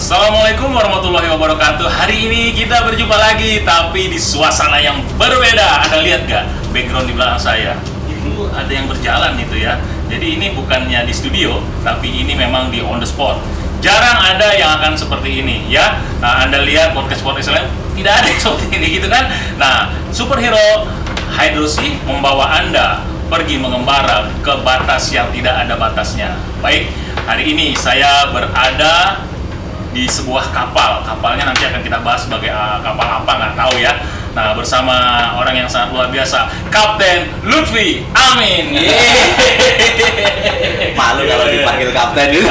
Assalamualaikum warahmatullahi wabarakatuh. Hari ini kita berjumpa lagi, tapi di suasana yang berbeda. Anda lihat gak background di belakang saya? Itu ada yang berjalan itu ya. Jadi ini bukannya di studio, tapi ini memang di on the spot. Jarang ada yang akan seperti ini ya. Nah, Anda lihat podcast-podcast lain tidak ada yang seperti ini gitu kan. Nah, superhero Hydrosi membawa Anda pergi mengembara ke batas yang tidak ada batasnya. Baik, hari ini saya berada di sebuah kapal. Kapalnya nanti akan kita bahas sebagai kapal apa nggak tahu ya. Nah, bersama orang yang sangat luar biasa, Kapten Lutfi Amin. Malu kalau dipanggil kapten itu.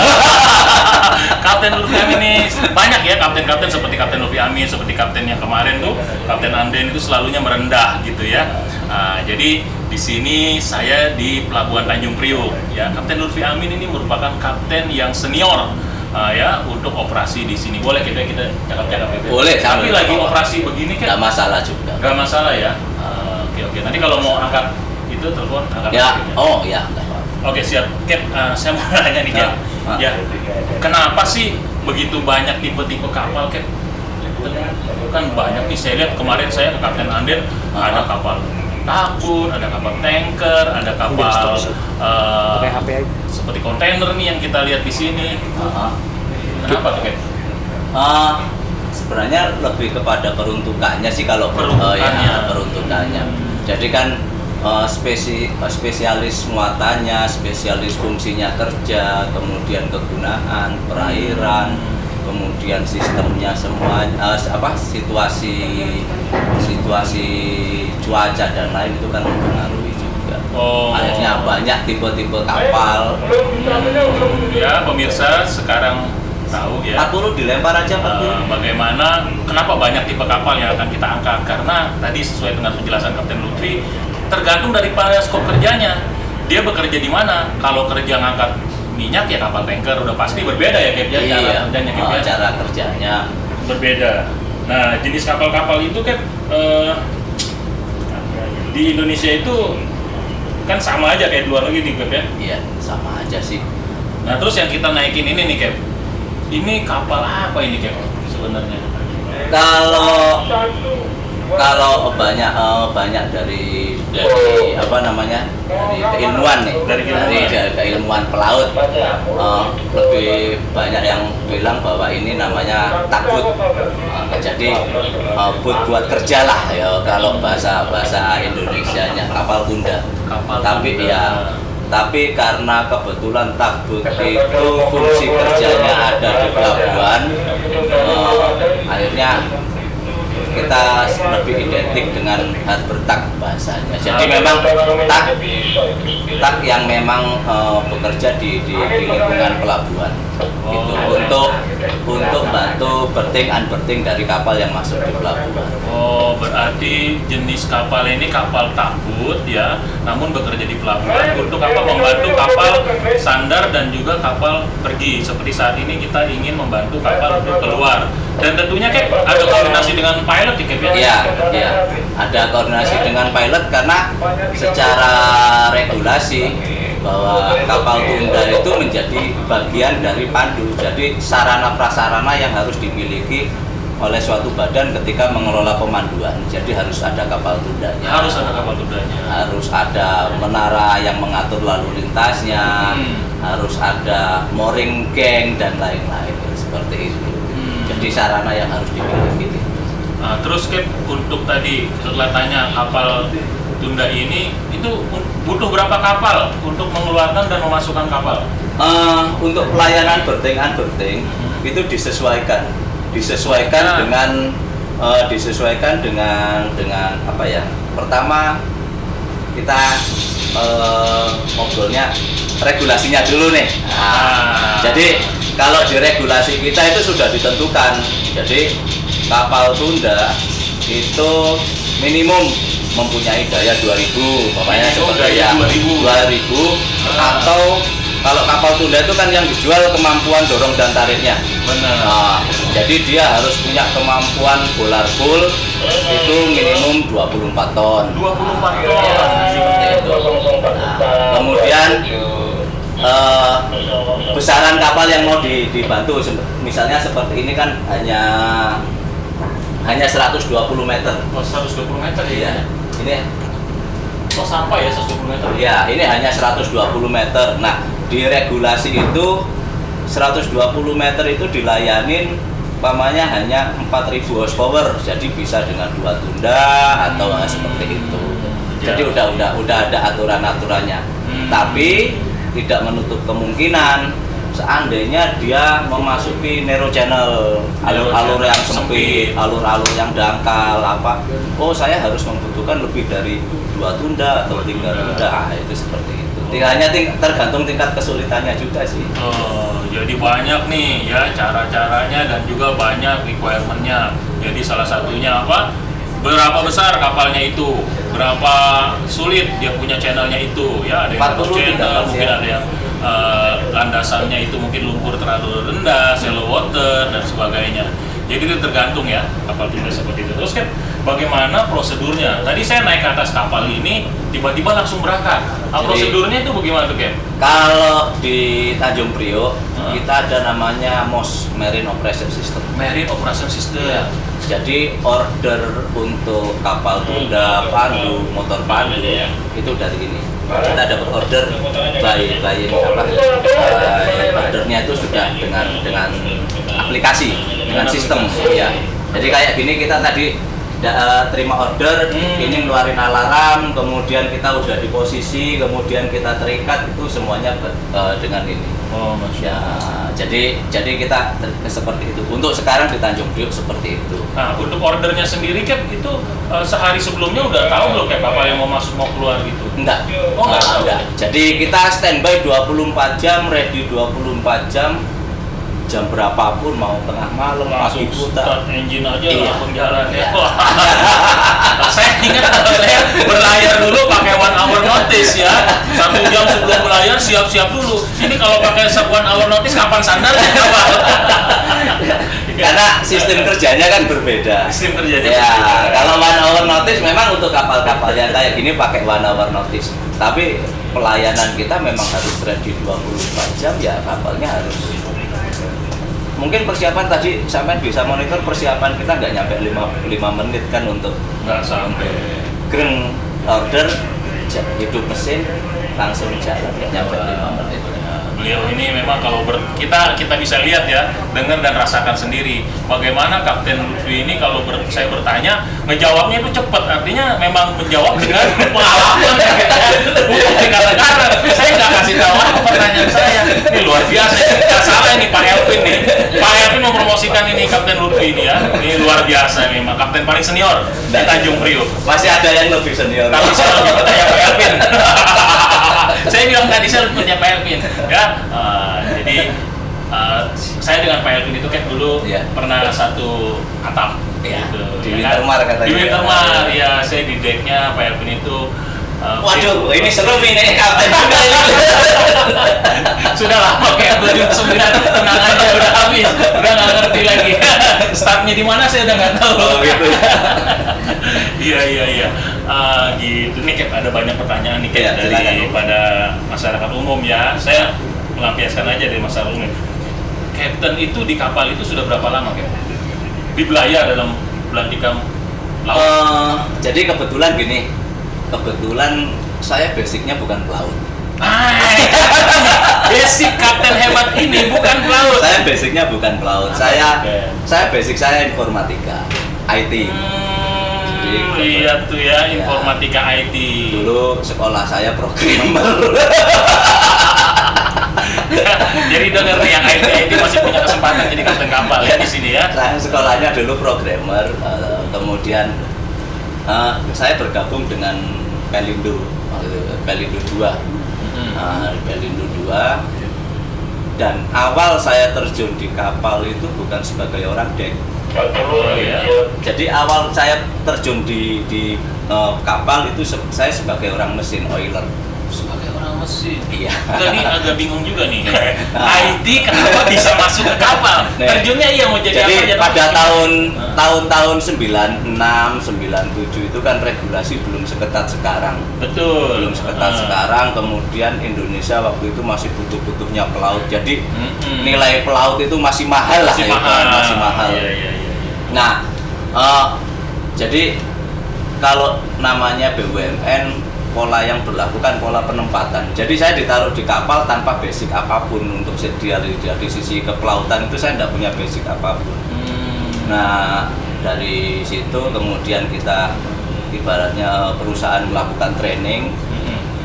Kapten Lutfi Amin ini banyak ya kapten-kapten seperti Kapten Lutfi Amin, seperti kapten yang kemarin tuh, Kapten Anden itu selalunya merendah gitu ya. Nah, jadi di sini saya di Pelabuhan Tanjung Priok ya. Kapten Lutfi Amin ini merupakan kapten yang senior. Ya, untuk operasi di sini boleh kita cakap-cakap ya. Boleh. Tapi lagi operasi begini kan? Nggak masalah juga. Nggak masalah ya. Oke. Nanti kalau mau angkat itu telepon angkat. Ya. Ya. Oh ya. Oke siap. Cap, saya mau nanya nih Cap. Ya. Kenapa sih begitu banyak tipe-tipe kapal Cap? Kan banyak nih. Saya lihat kemarin saya ke Kapten Anden ada kapal takbut, ada kapal tanker, ada kapal seperti kontainer nih yang kita lihat di sini. Kenapa tuh, Ken? Sebenarnya lebih kepada peruntukannya sih kalau peruntukannya. Jadi kan spesialis muatannya, spesialis fungsinya kerja, kemudian kegunaan, perairan, kemudian sistemnya semua situasi cuaca dan lain itu kan mempengaruhi juga. Akhirnya banyak tipe-tipe kapal. Ya pemirsa sekarang tahu ya. 40 dilempar aja 40. Bagaimana? Kenapa banyak tipe kapal yang akan kita angkat? Karena tadi sesuai dengan penjelasan Kapten Lutfi, tergantung dari skop kerjanya. Dia bekerja di mana? Kalau kerja ngangkat minyak ya kapal tanker udah pasti berbeda ya Cap, cara kerjanya Cap, cara kerjanya berbeda. Nah, jenis kapal-kapal itu kan di Indonesia itu kan sama aja kayak di luar negeri nih Cap ya? Iya, sama aja sih. Nah, terus yang kita naikin ini nih Cap, ini kapal apa ini Cap sebenarnya? Kalau banyak dari apa namanya, dari keilmuan nih, dari keilmuan pelaut, lebih banyak yang bilang bahwa ini namanya takbut. Jadi but buat kerja lah ya kalau bahasa Indonesianya, kapal tunda. Tapi karena kebetulan takbut itu fungsi kerjanya ada di pelabuhan, akhirnya kita lebih identik dengan harbertak bahasanya. Jadi memang tak yang memang bekerja di lingkungan pelabuhan gitu, untuk bantu berting unberting dari kapal yang masuk di pelabuhan. Oh, berarti jenis kapal ini kapal takbut ya, namun bekerja di pelabuhan untuk apa? Membantu kapal sandar dan juga kapal pergi. Seperti saat ini kita ingin membantu kapal untuk keluar. Dan tentunya Cap ada koordinasi dengan pilot ya Cap ya? Iya. Ada koordinasi dengan pilot karena secara regulasi bahwa kapal tunda itu menjadi bagian dari pandu. Jadi sarana prasarana yang harus dimiliki oleh suatu badan ketika mengelola pemanduan. Jadi harus ada kapal tundanya. Harus ada kapal tundanya. Harus ada menara yang mengatur lalu lintasnya. Harus ada mooring gang dan lain-lain seperti itu. Jadi sarana yang harus dimiliki. Nah, terus Cap, untuk tadi setelah tanya kapal tunda ini, itu butuh berapa kapal untuk mengeluarkan dan memasukkan kapal? Untuk pelayanan berting unberting itu disesuaikan dengan apa ya? Pertama kita ngobrolnya regulasinya dulu nih. Jadi kalau di regulasi kita itu sudah ditentukan. Jadi kapal tunda itu minimum mempunyai daya 2000, umpamanya seperti ya 2000 atau kalau kapal tunda itu kan yang dijual kemampuan dorong dan tariknya. Benar. Jadi dia harus punya kemampuan bolar full itu minimum 24 ton. 24 ton. Ya, seperti itu. Kemudian besaran kapal yang mau dibantu. Misalnya seperti ini kan hanya 120 meter. Oh, 120 meter ya? Iya. Ini sampai ya 120 meter? Ya, ini hanya 120 meter. Nah, di regulasi itu 120 meter itu dilayanin umpamanya hanya 4.000 horsepower, jadi bisa dengan 2 tunda atau seperti itu. Jadi udah ada aturannya. Tapi tidak menutup kemungkinan seandainya dia memasuki narrow channel, alur-alur yang sempit, alur-alur yang dangkal apa. Oh, saya harus membutuhkan lebih dari 2 tunda atau 3 tunda. Itu seperti itu. Hanya tergantung tingkat kesulitannya juga sih. Oh, jadi banyak nih ya cara-caranya dan juga banyak requirement-nya. Jadi salah satunya apa? Berapa besar kapalnya itu, berapa sulit dia punya channelnya itu, ya ada yang 40 channel, mungkin ada yang landasannya itu mungkin lumpur terlalu rendah, shallow water dan sebagainya. Jadi itu tergantung ya kapal tunda seperti itu. Terus kan bagaimana prosedurnya? Tadi saya naik ke atas kapal ini tiba-tiba langsung berangkat. Prosedurnya itu bagaimana tuh, Ken? Kalau di Tanjung Priok kita ada namanya MOS, Marine Operation System. Marine Operation System. Ya. Jadi order untuk kapal tunda, pandu, motor pandu itu dari ini. Kita dapat order ordernya itu sudah dengan aplikasi, dengan sistem ya. Jadi kayak gini, kita tadi terima order, ini ngeluarin alarm, kemudian kita udah di posisi, kemudian kita terikat, itu semuanya dengan ini. Oh, ya, jadi kita seperti itu. Untuk sekarang di Tanjung Priok seperti itu. Nah, untuk ordernya sendiri kan itu sehari sebelumnya udah tahu belum kayak kapal yang mau masuk mau keluar gitu? Enggak. Oh, enggak. Jadi kita standby 24 jam, ready 24 jam. Jam berapapun, mau tengah malam, pagi buta, start engine aja langsung jalan ya. Iya. Saya ingat saya berlayar dulu pakai 1 hour notice ya. 1 jam sebelum berlayar siap-siap dulu. Ini kalau pakai 1 hour notice kapan sandarnya kapal? Karena sistem kerjanya kan berbeda. Sistem kerjanya ya, berbeda. Kalau 1 hour notice memang untuk kapal-kapal yang kayak gini pakai 1 hour notice. Tapi pelayanan kita memang harus ready 24 jam ya, kapalnya harus. Mungkin persiapan tadi sampai bisa monitor persiapan kita nggak nyampe 5 menit kan untuk nggak sampai greng order hidup mesin langsung jalan nggak nyampe 5 menit. Beliau ini memang kalau kita bisa lihat ya, dengar dan rasakan sendiri bagaimana Kapten Lutfi ini kalau saya bertanya ngejawabnya itu cepat, artinya memang menjawab dengan pengalaman ya, bukan dikatakan saya nggak kasih tahu apa pertanyaan saya. Ini luar biasa, nggak salah ini Pak Elvin nih. Pak Elvin mempromosikan ini Kapten Lutfi ini ya, ini luar biasa memang kapten paling senior di Tanjung Priok. Masih ada yang lebih senior. Tapi saya lebih bertanya Pak Elvin. Saya bilang tadi saya lebih bertanya Pak Elvin ya. Jadi saya dengan Pak Elvin itu kan dulu pernah satu atap gitu, di Wintermar katanya. Di Wintermar ya, saya di decknya Pak Elvin itu. Waduh, ini seru ini kapten juga ini. Sudah lama kayak 2009, tenang aja udah habis, udah nggak ngerti lagi. Startnya di mana saya udah nggak tahu. Oh gitu. Iya. Gitu nih, Cap, ada banyak pertanyaan nih Cap daripada masyarakat umum ya. Saya melampiaskan aja dari masyarakat umum. Kapten itu di kapal itu sudah berapa lama, Cap? Di belayar dalam belantika laut. Jadi kebetulan saya basicnya bukan pelaut. Basic kapten hebat ini bukan pelaut. Saya basicnya bukan pelaut. Saya basic saya informatika, IT. Lihat tuh ya, informatika IT. Dulu sekolah saya programmer. Jadi dengar yang IT masih punya kesempatan jadi kapten kapal ya di sini ya. Saya sekolahnya dulu programmer, kemudian saya bergabung dengan Pelindo 2. Pelindo 2. Dan awal saya terjun di kapal itu bukan sebagai orang dek. Jadi awal saya terjun di kapal itu saya sebagai orang mesin oiler. Sebagai orang sih? Iya. Jadi agak bingung juga nih. IT kenapa bisa masuk ke kapal? Terjunnya iya mau jadi apa? Jadi pada tahun 96, 97 itu kan regulasi belum seketat sekarang. Betul. Belum seketat sekarang. Kemudian Indonesia waktu itu masih butuh-butuhnya pelaut. Jadi nilai pelaut itu masih mahal lah. Masih mahal. Iya. Nah, jadi kalau namanya BUMN, pola yang berlaku kan pola penempatan. Jadi saya ditaruh di kapal tanpa basic apapun untuk dari sisi kepelautan itu saya tidak punya basic apapun. Nah, dari situ kemudian kita ibaratnya perusahaan melakukan training.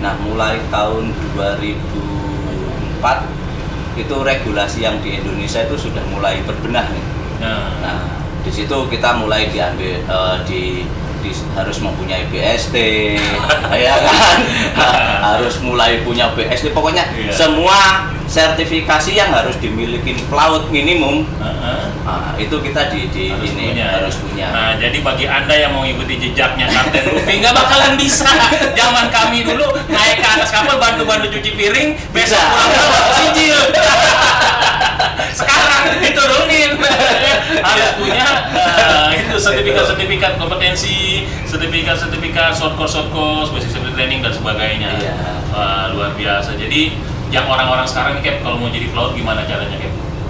Nah, mulai tahun 2004 itu regulasi yang di Indonesia itu sudah mulai berbenah nih. Nah, di situ kita mulai diambil harus mempunyai BST, ya kan? Harus mulai punya BST. Pokoknya semua sertifikasi yang harus dimiliki pelaut minimum, itu kita harus punya. Nah, jadi bagi Anda yang mau ikuti jejaknya Kapten Luffy nggak bakalan bisa. Zaman kami dulu naik ke atas kapal bantu-bantu cuci piring, besok pulang sijil. Sekarang diturunin. Harus punya itu sertifikat kompetensi, sertifikat short course, basic safety training dan sebagainya. Luar biasa. Jadi yang orang-orang sekarang nih Cap, kalau mau jadi pelaut gimana caranya Cap?